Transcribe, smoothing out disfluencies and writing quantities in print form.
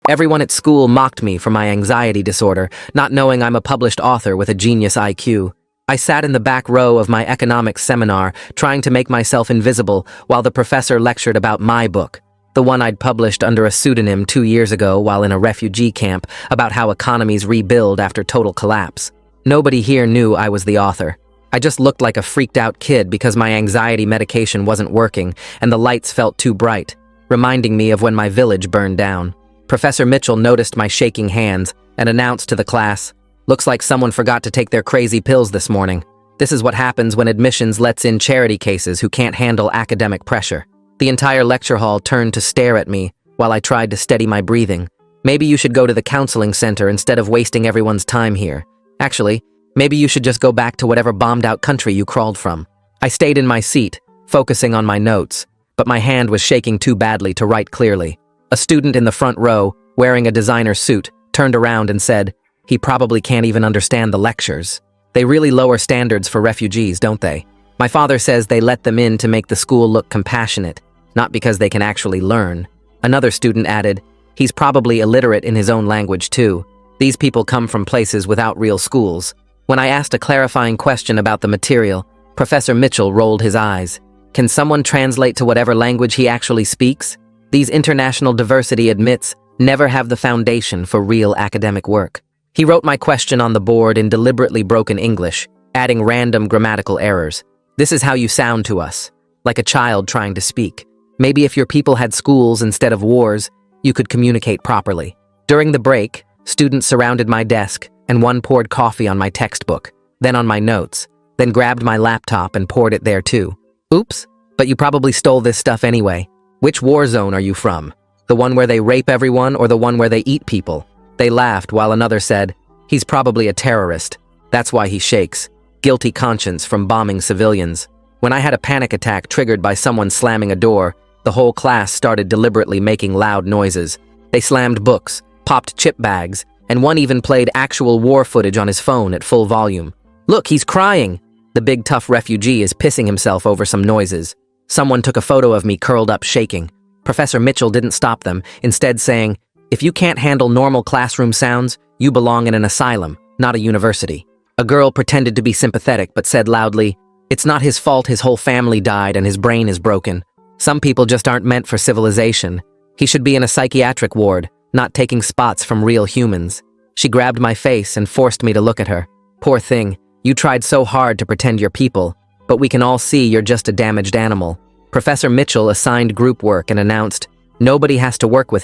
Everyone at school mocked me for my anxiety disorder, not knowing I'm a published author with a genius IQ. I sat in the back row of my economics seminar, trying to make myself invisible while the professor lectured about my book, the one I'd published under a pseudonym 2 years ago while in a refugee camp, about how economies rebuild after total collapse. Nobody here knew I was the author. I just looked like a freaked-out kid because my anxiety medication wasn't working and the lights felt too bright, reminding me of when my village burned down. Professor Mitchell noticed my shaking hands and announced to the class, "Looks like someone forgot to take their crazy pills this morning. This is what happens when admissions lets in charity cases who can't handle academic pressure." The entire lecture hall turned to stare at me while I tried to steady my breathing. "Maybe you should go to the counseling center instead of wasting everyone's time here. Actually, maybe you should just go back to whatever bombed-out country you crawled from." I stayed in my seat, focusing on my notes, but my hand was shaking too badly to write clearly. A student in the front row, wearing a designer suit, turned around and said, "He probably can't even understand the lectures. They really lower standards for refugees, don't they? My father says they let them in to make the school look compassionate, not because they can actually learn." Another student added, "He's probably illiterate in his own language too. These people come from places without real schools." When I asked a clarifying question about the material, Professor Mitchell rolled his eyes. "Can someone translate to whatever language he actually speaks? These international diversity admits never have the foundation for real academic work." He wrote my question on the board in deliberately broken English, adding random grammatical errors. "This is how you sound to us, like a child trying to speak. Maybe if your people had schools instead of wars, you could communicate properly." During the break, students surrounded my desk, and one poured coffee on my textbook, then on my notes, then grabbed my laptop and poured it there too. "Oops, but you probably stole this stuff anyway. Which war zone are you from? The one where they rape everyone or the one where they eat people?" They laughed while another said, "He's probably a terrorist. That's why he shakes. Guilty conscience from bombing civilians." When I had a panic attack triggered by someone slamming a door, the whole class started deliberately making loud noises. They slammed books, popped chip bags, and one even played actual war footage on his phone at full volume. "Look, he's crying!" The big tough refugee is pissing himself over some noises. Someone took a photo of me curled up shaking. Professor Mitchell didn't stop them, instead saying, "If you can't handle normal classroom sounds, you belong in an asylum, not a university." A girl pretended to be sympathetic but said loudly, "It's not his fault his whole family died and his brain is broken. Some people just aren't meant for civilization. He should be in a psychiatric ward, not taking spots from real humans." She grabbed my face and forced me to look at her. "Poor thing, you tried so hard to pretend you're people, but we can all see you're just a damaged animal." Professor Mitchell assigned group work and announced, "Nobody has to work with him."